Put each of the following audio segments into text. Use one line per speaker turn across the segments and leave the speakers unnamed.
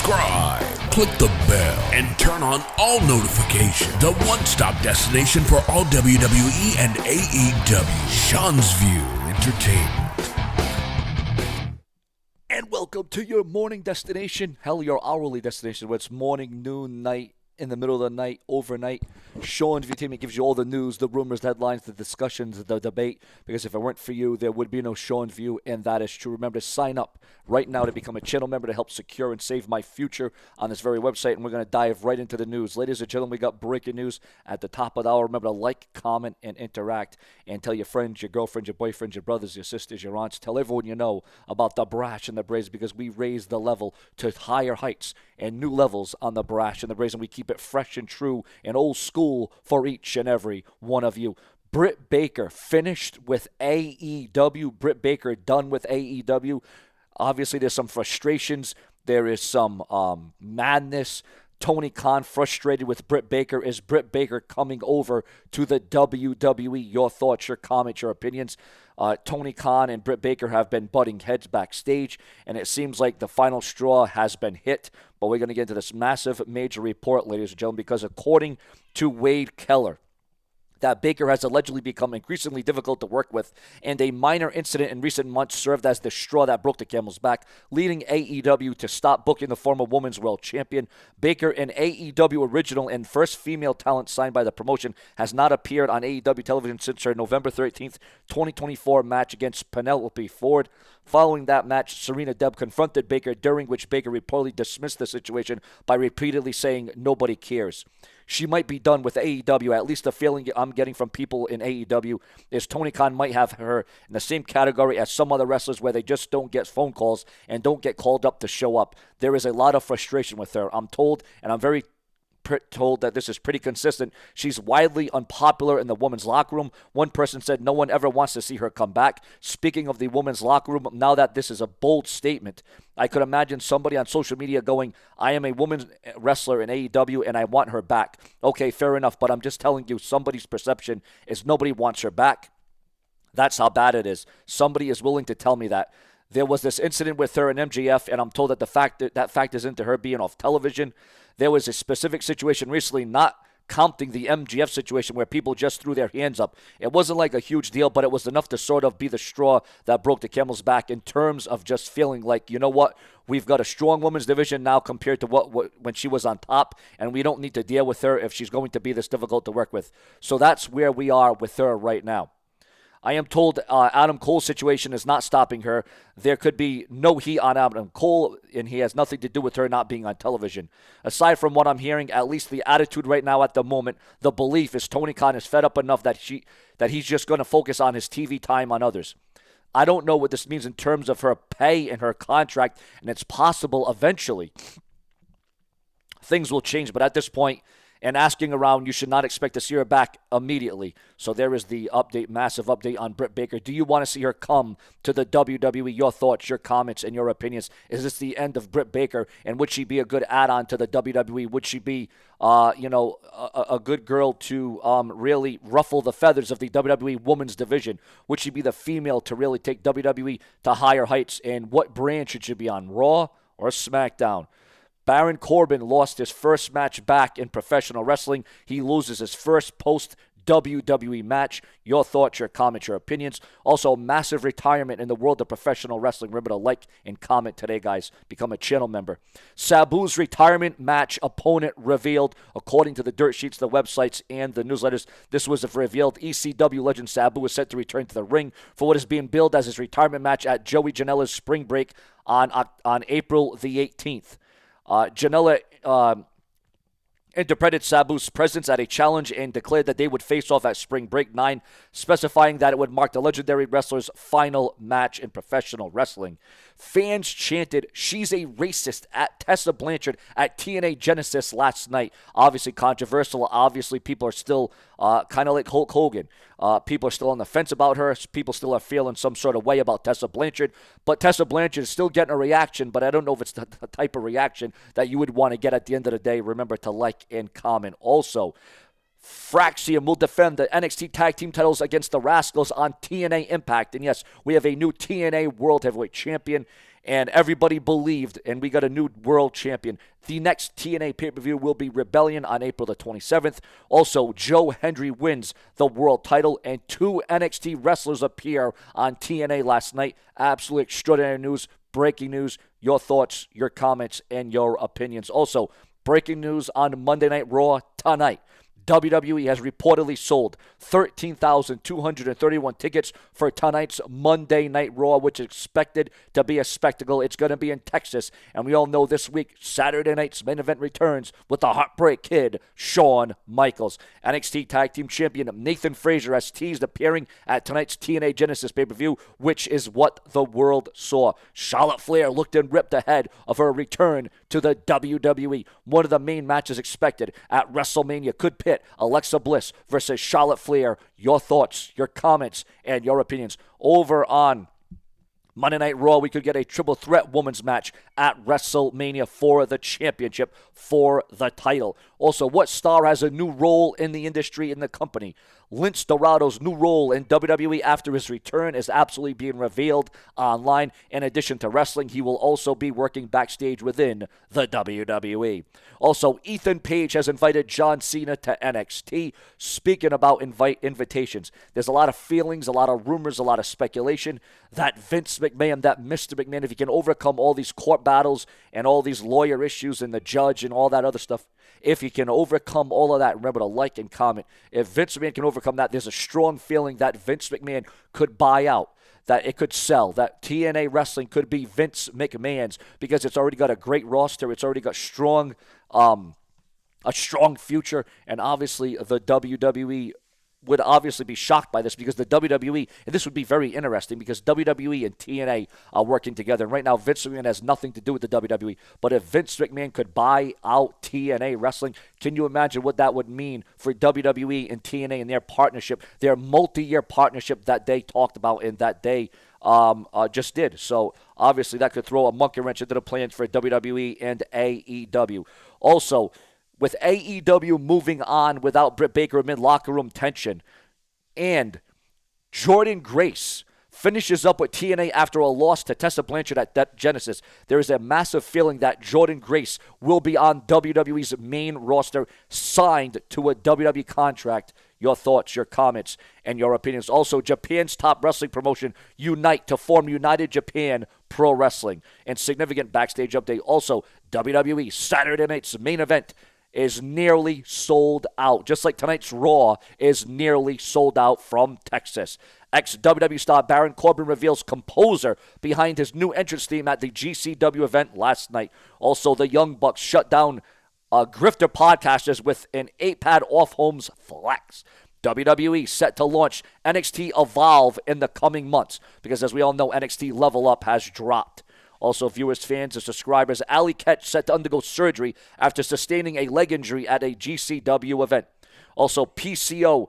subscribe, click the bell, and turn on all notifications. The one-stop destination for all WWE and AEW. Seanzviewent Entertainment.
And welcome to your morning destination. Hell, your hourly destination, where it's morning, noon, night, in the middle of the night, overnight. Seanzviewent Entertainment gives you all the news, the rumors, the headlines, the discussions, the debate. Because if it weren't for you, there would be no Seanzview, and that is true. Remember to sign up right now to become a channel member to help secure and save my future on this very website. And we're going to dive right into the news. Ladies and gentlemen, we got breaking news at the top of the hour. Remember to like, comment, and interact. And tell your friends, your girlfriends, your boyfriends, your brothers, your sisters, your aunts. Tell everyone you know about the Brash and the Braze, because we raise the level to higher heights and new levels on the Brash and the Braze. And we keep it fresh and true and old school for each and every one of you. Britt Baker finished with AEW. Britt Baker done with AEW. Obviously, there's some frustrations. There is some madness. Tony Khan frustrated with Britt Baker. Is Britt Baker coming over to the WWE? Your thoughts, your comments, your opinions. Tony Khan and Britt Baker have been butting heads backstage, and it seems like the final straw has been hit. But we're going to get into this massive, major report, ladies and gentlemen, because according to Wade Keller, that Baker has allegedly become increasingly difficult to work with, and a minor incident in recent months served as the straw that broke the camel's back, leading AEW to stop booking the former Women's World Champion. Baker, an AEW original and first female talent signed by the promotion, has not appeared on AEW television since her November 13th, 2024 match against Penelope Ford. Following that match, Serena Deeb confronted Baker, during which Baker reportedly dismissed the situation by repeatedly saying, "Nobody cares." She might be done with AEW. At least the feeling I'm getting from people in AEW is Tony Khan might have her in the same category as some other wrestlers, where they just don't get phone calls and don't get called up to show up. There is a lot of frustration with her, I'm told, and I'm very told that this is pretty consistent. She's widely unpopular in the women's locker room. One person said no one ever wants to see her come back. Speaking of the women's locker room, now that this is a bold statement, I could imagine somebody on social media going, "I am a women's wrestler in AEW and I want her back." Okay, fair enough, but I'm just telling you, somebody's perception is nobody wants her back. That's how bad it is. Somebody is willing to tell me that. There was this incident with her in MJF, and I'm told that that factors into her being off television. There was a specific situation recently, not counting the MJF situation, where people just threw their hands up. It wasn't like a huge deal, but it was enough to sort of be the straw that broke the camel's back in terms of just feeling like, you know what, we've got a strong women's division now compared to what when she was on top, and we don't need to deal with her if she's going to be this difficult to work with. So that's where we are with her right now. I am told Adam Cole's situation is not stopping her. There could be no heat on Adam Cole, and he has nothing to do with her not being on television. Aside from what I'm hearing, at least the attitude right now at the moment, the belief is Tony Khan is fed up enough that he's just going to focus on his TV time on others. I don't know what this means in terms of her pay and her contract, and it's possible eventually things will change. But at this point, and asking around, you should not expect to see her back immediately. So there is the update, massive update on Britt Baker. Do you want to see her come to the WWE? Your thoughts, your comments, and your opinions. Is this the end of Britt Baker? And would she be a good add-on to the WWE? Would she be, a good girl to really ruffle the feathers of the WWE women's division? Would she be the female to really take WWE to higher heights? And what brand should she be on, Raw or SmackDown? Baron Corbin lost his first match back in professional wrestling. He loses his first post-WWE match. Your thoughts, your comments, your opinions. Also, massive retirement in the world of professional wrestling. Remember to like and comment today, guys. Become a channel member. Sabu's retirement match opponent revealed, according to the dirt sheets, the websites, and the newsletters. This was revealed. ECW legend Sabu is set to return to the ring for what is being billed as his retirement match at Joey Janela's spring break on April the 18th. Janela interpreted Sabu's presence at a challenge and declared that they would face off at Spring Break 9, specifying that it would mark the legendary wrestler's final match in professional wrestling. Fans chanted, "She's a racist," at Tessa Blanchard at TNA Genesis last night. Obviously controversial. Obviously people are still kind of like Hulk Hogan. People are still on the fence about her. People still are feeling some sort of way about Tessa Blanchard. But Tessa Blanchard is still getting a reaction, but I don't know if it's the type of reaction that you would want to get at the end of the day. Remember to like and comment. Also, Fraxium will defend the NXT Tag Team titles against the Rascals on TNA Impact. And yes, we have a new TNA World Heavyweight Champion. and everybody believed, and we got a new world champion. The next TNA pay-per-view will be Rebellion on April the 27th. Also, Joe Hendry wins the world title, and 2 NXT wrestlers appear on TNA last night. Absolutely extraordinary news, breaking news. Your thoughts, your comments, and your opinions. Also, breaking news on Monday Night Raw tonight. WWE has reportedly sold 13,231 tickets for tonight's Monday Night Raw, which is expected to be a spectacle. It's going to be in Texas, and we all know this week, Saturday night's main event returns with the Heartbreak Kid, Shawn Michaels. NXT Tag Team Champion Nathan Frazier has teased appearing at tonight's TNA Genesis pay-per-view, which is what the world saw. Charlotte Flair looked and ripped ahead of her return to the WWE. One of the main matches expected at WrestleMania could pit Alexa Bliss versus Charlotte Flair. Your thoughts, your comments, and your opinions. Over on Monday Night Raw, we could get a triple threat women's match at WrestleMania for the championship, for the title. Also, what star has a new role in the industry, in the company? Lince Dorado's new role in WWE after his return is absolutely being revealed online. In addition to wrestling, he will also be working backstage within the WWE. Also, Ethan Page has invited John Cena to NXT. Speaking about invitations, there's a lot of feelings, a lot of rumors, a lot of speculation that Vince McMahon, that Mr. McMahon, if he can overcome all these court battles and all these lawyer issues and the judge and all that other stuff, if he can overcome all of that, remember to like and comment. If Vince McMahon can overcome that, there's a strong feeling that Vince McMahon could buy out, that it could sell, that TNA Wrestling could be Vince McMahon's because it's already got a great roster. It's already got a strong future, and obviously the WWE would obviously be shocked by this because the WWE, and this would be very interesting because WWE and TNA are working together. And right now, Vince McMahon has nothing to do with the WWE. But if Vince McMahon could buy out TNA Wrestling, can you imagine what that would mean for WWE and TNA and their partnership, their multi-year partnership that they talked about and that they just did? So obviously that could throw a monkey wrench into the plans for WWE and AEW. Also, with AEW moving on without Britt Baker amid locker room tension, and Jordynne Grace finishes up with TNA after a loss to Tessa Blanchard at Genesis, there is a massive feeling that Jordynne Grace will be on WWE's main roster, signed to a WWE contract. Your thoughts, your comments, and your opinions. Also, Japan's top wrestling promotion, Unite, to form United Japan Pro Wrestling. And significant backstage update. Also, WWE Saturday night's main event is nearly sold out, just like tonight's Raw is nearly sold out from Texas. Ex-WWE star Baron Corbin reveals composer behind his new entrance theme at the GCW event last night. Also, the Young Bucks shut down grifter podcasters with an 8-pad off-Holmes flex. WWE set to launch NXT Evolve in the coming months because, as we all know, NXT Level Up has dropped. Also, viewers, fans, and subscribers, Ali Ketch set to undergo surgery after sustaining a leg injury at a GCW event. Also, PCO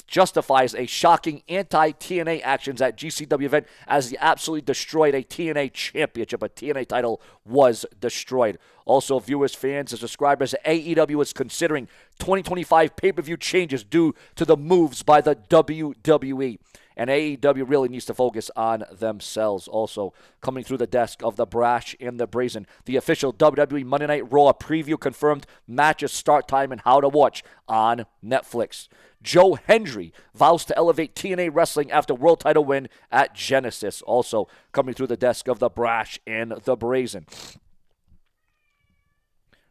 justifies a shocking anti-TNA actions at GCW event as he absolutely destroyed a TNA championship. A TNA title was destroyed. Also, viewers, fans, and subscribers, AEW is considering 2025 pay-per-view changes due to the moves by the WWE. And AEW really needs to focus on themselves. Also, coming through the desk of the Brash and the Brazen, the official WWE Monday Night Raw preview confirmed matches, start time, and how to watch on Netflix. Joe Hendry vows to elevate TNA Wrestling after world title win at Genesis. Also, coming through the desk of the Brash and the Brazen.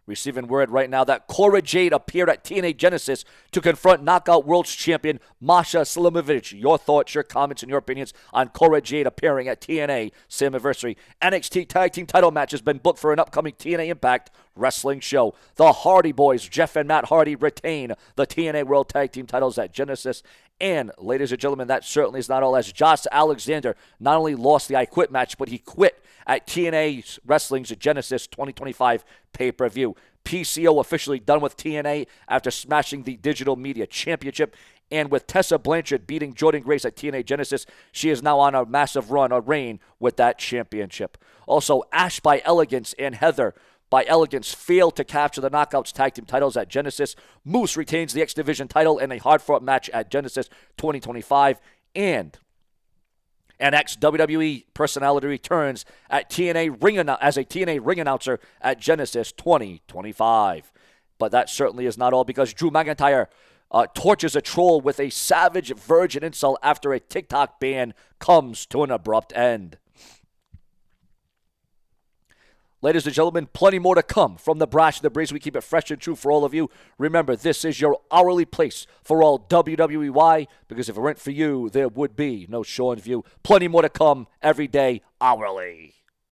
Receiving word right now that Cora Jade appeared at TNA Genesis to confront Knockout World Champion Masha Slamovich. Your thoughts, your comments, and your opinions on Cora Jade appearing at TNA Slammiversary. NXT Tag Team title match has been booked for an upcoming TNA Impact Wrestling show. The Hardy Boys, Jeff and Matt Hardy, retain the TNA World Tag Team titles at Genesis. And, ladies and gentlemen, that certainly is not all, as Josh Alexander not only lost the I Quit match, but he quit at TNA Wrestling's Genesis 2025 pay-per-view. PCO officially done with TNA after smashing the Digital Media Championship. And with Tessa Blanchard beating Jordynne Grace at TNA Genesis, she is now on a massive run, a reign with that championship. Also, Ash by Elegance and Heather by Elegance failed to capture the Knockouts Tag Team titles at Genesis. Moose retains the X Division title in a hard-fought match at Genesis 2025. And An ex-WWE personality returns at as a TNA ring announcer at Genesis 2025. But that certainly is not all, because Drew McIntyre tortures a troll with a savage virgin insult after a TikTok ban comes to an abrupt end. Ladies and gentlemen, plenty more to come from the Brash and the Breeze. We keep it fresh and true for all of you. Remember, this is your hourly place for all WWE. Why? Because if it weren't for you, there would be no Seanzview. Plenty more to come every day, hourly.